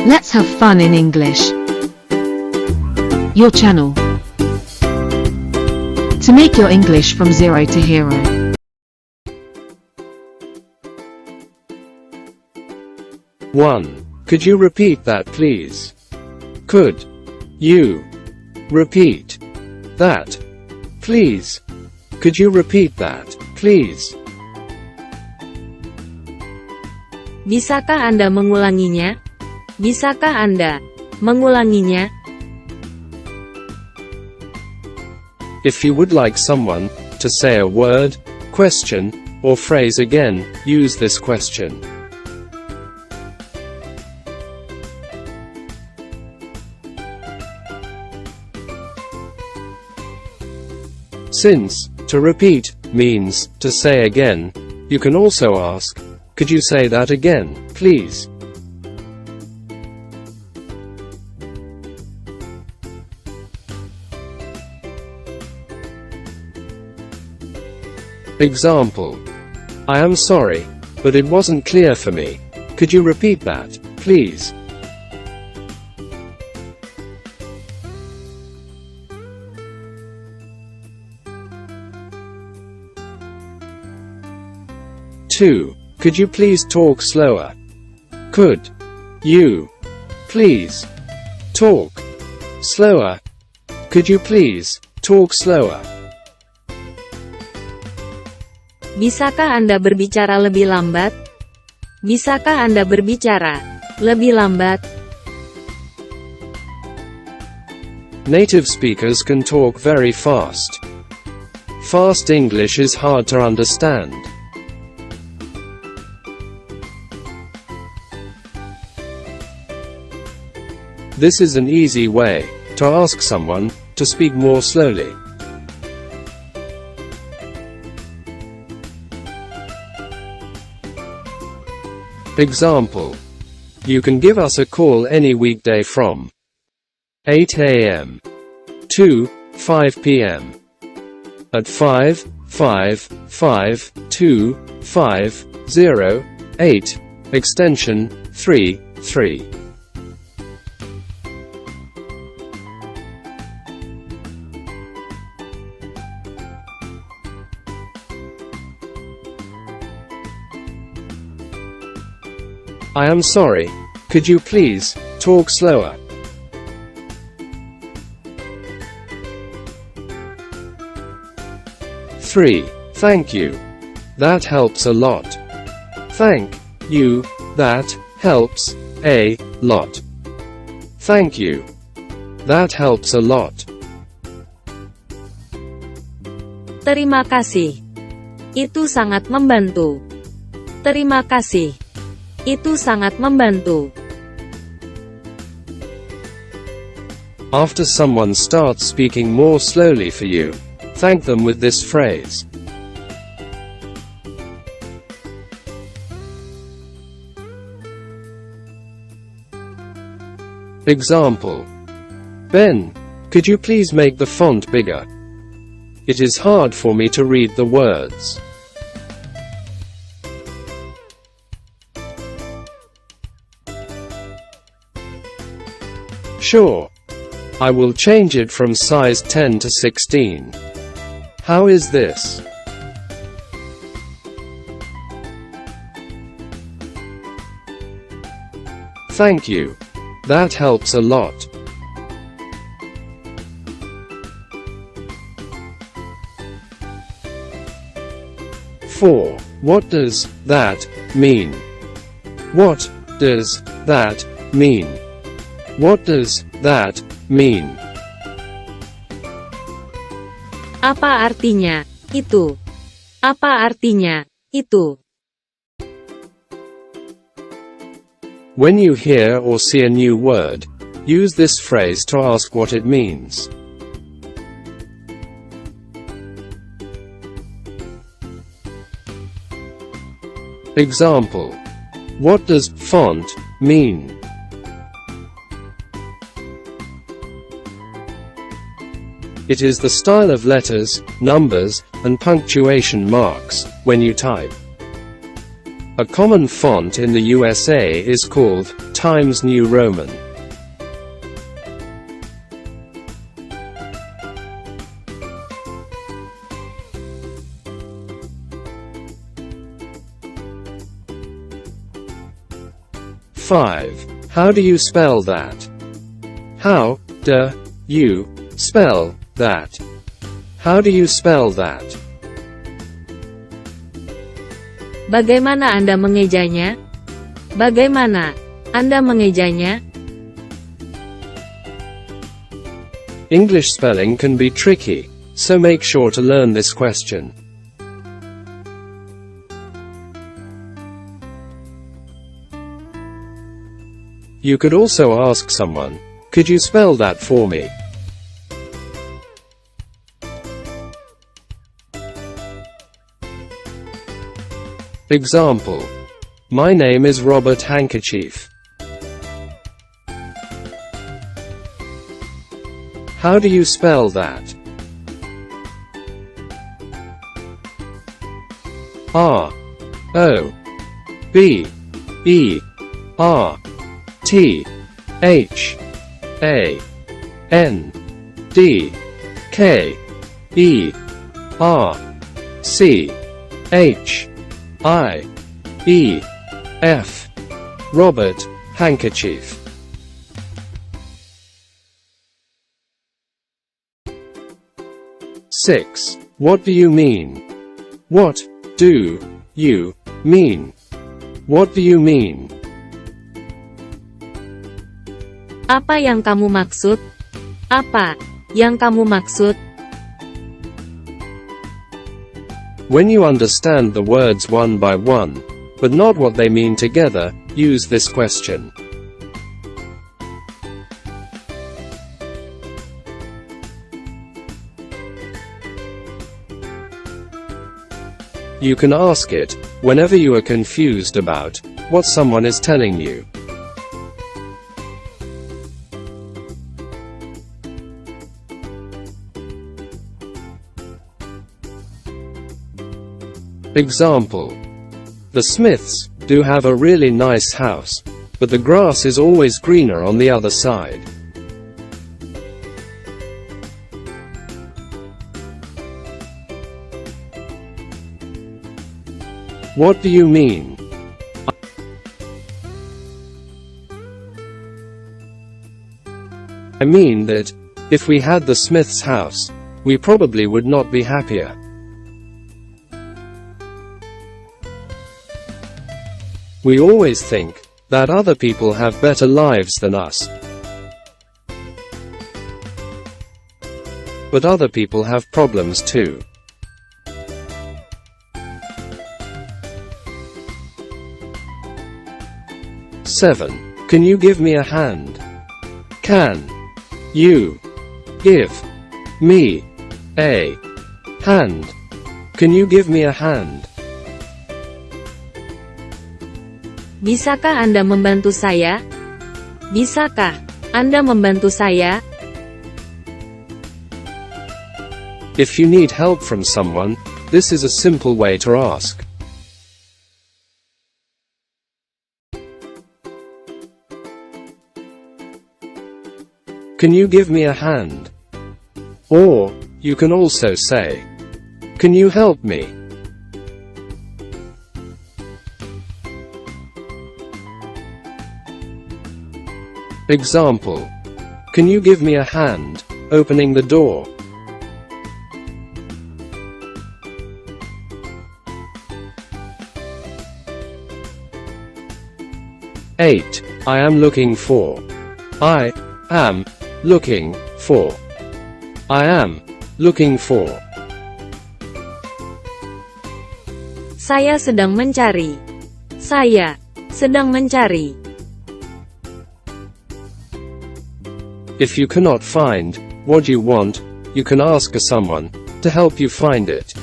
Let's have fun in English. Your channel. To make your English from zero to hero. One. Could you repeat that, please? Could you repeat that, please? Could you repeat that, please? Bisakah Anda mengulanginya? Bisakah Anda mengulanginya? If you would like someone to say a word, question, or phrase again, use this question. Since to repeat means to say again, you can also ask, could you say that again, please? Example. I am sorry, but it wasn't clear for me. Could you repeat that, please? Two. Could you please talk slower? Could you please talk slower? Could you please talk slower? Bisakah Anda berbicara lebih lambat? Bisakah Anda berbicara lebih lambat? Native speakers can talk very fast. Fast English is hard to understand. This is an easy way to ask someone to speak more slowly. Example. You can give us a call any weekday from 8 a.m. to 5 p.m. at 5552508, extension 33. I am sorry, could you please talk slower? Three. Thank you. That helps a lot. Thank you. That helps a lot. Thank you. That helps a lot. Terima kasih. Itu sangat membantu. Terima kasih. Itu sangat membantu. After someone starts speaking more slowly for you, thank them with this phrase. Example. Ben, could you please make the font bigger? It is hard for me to read the words. Sure. I will change it from size 10 to 16. How is this? Thank you. That helps a lot. Four. What does that mean? What does that mean? What does that mean? Apa artinya itu? Apa artinya itu? When you hear or see a new word, use this phrase to ask what it means. Example. What does font mean? It is the style of letters, numbers, and punctuation marks when you type. A common font in the USA is called Times New Roman. Five. How do you spell that? How do you spell that? How do you spell that? Bagaimana Anda mengejanya? Bagaimana Anda mengejanya? English spelling can be tricky, so make sure to learn this question. You could also ask someone, could you spell that for me? Example. My name is Robert Handkerchief. How do you spell that? R O B E R T H A N D K E R C H I E F. Robert Handkerchief. Six. What do you mean? What do you mean? What do you mean? Apa yang kamu maksud? Apa yang kamu maksud? When you understand the words one by one, but not what they mean together, use this question. You can ask it whenever you are confused about what someone is telling you. Example. The Smiths do have a really nice house, but the grass is always greener on the other side. What do you mean? I mean that, if we had the Smiths' house, we probably would not be happier. We always think that other people have better lives than us. But other people have problems too. Seven. Can you give me a hand? Can you give me a hand? Can you give me a hand? Bisakah Anda membantu saya? Bisakah Anda membantu saya? If you need help from someone, this is a simple way to ask. Can you give me a hand? Or, you can also say, can you help me? Example. Can you give me a hand opening the door? Eight. I am looking for. I am looking for. I am looking for. Saya sedang mencari. Saya sedang mencari. If you cannot find what you want, you can ask someone to help you find it.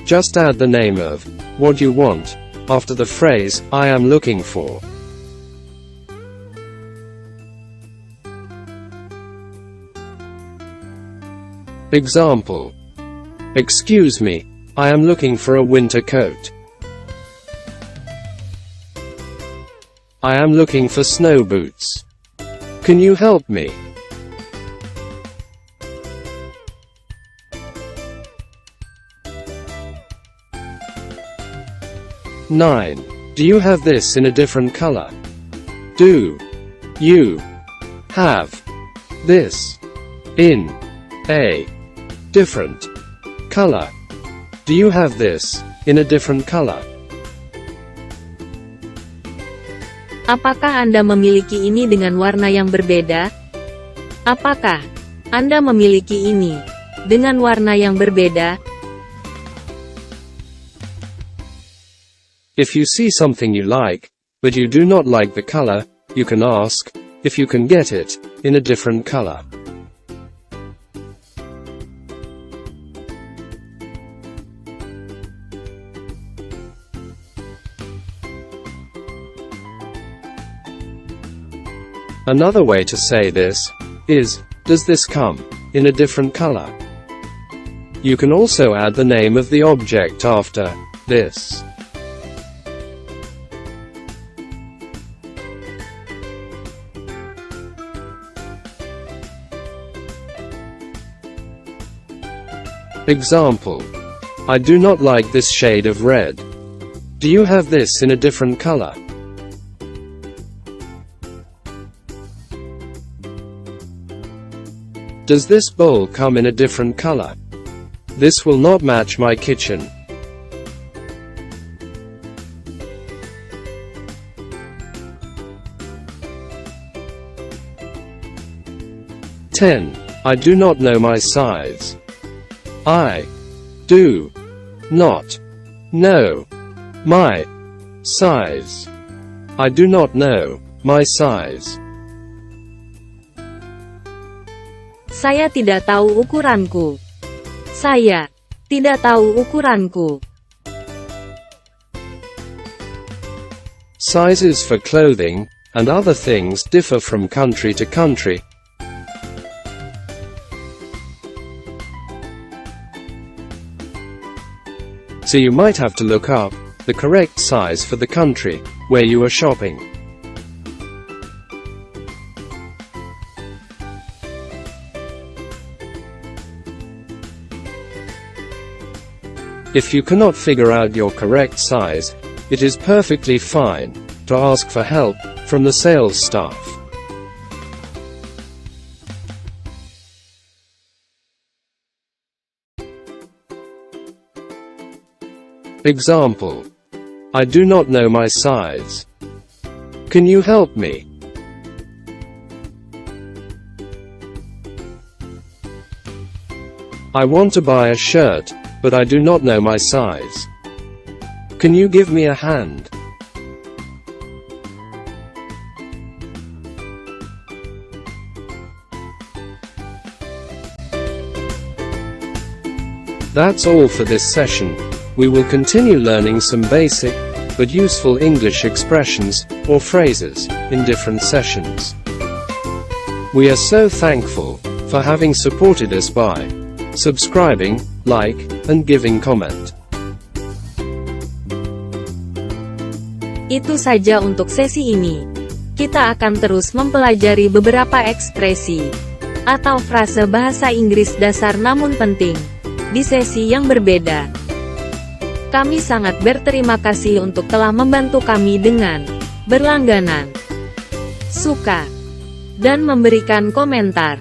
Just add the name of what you want after the phrase I am looking for. Example. Excuse me, I am looking for a winter coat. I am looking for snow boots. Can you help me? Nine. Do you have this in a different color? Do you have this in a different color? Do you have this in a different color? Apakah Anda memiliki ini dengan warna yang berbeda? Apakah Anda memiliki ini dengan warna yang berbeda? If you see something you like, but you do not like the color, you can ask if you can get it in a different color. Another way to say this is, does this come in a different color? You can also add the name of the object after this. Example: I do not like this shade of red. Do you have this in a different color? Does this bowl come in a different color? This will not match my kitchen. I do not know my size. I do not know my size. I do not know my size. Saya tidak tahu ukuranku. Saya tidak tahu ukuranku. Sizes for clothing and other things differ from country to country. So you might have to look up the correct size for the country where you are shopping. If you cannot figure out your correct size, it is perfectly fine to ask for help from the sales staff. Example: I do not know my size. Can you help me? I want to buy a shirt, but I do not know my size. Can you give me a hand? That's all for this session. We will continue learning some basic, but useful English expressions, or phrases, in different sessions. We are so thankful for having supported us by subscribing, like, and giving comment. Itu saja untuk sesi ini. Kita akan terus mempelajari beberapa ekspresi atau frase bahasa Inggris dasar namun penting di sesi yang berbeda. Kami sangat berterima kasih untuk telah membantu kami dengan berlangganan, suka, dan memberikan komentar.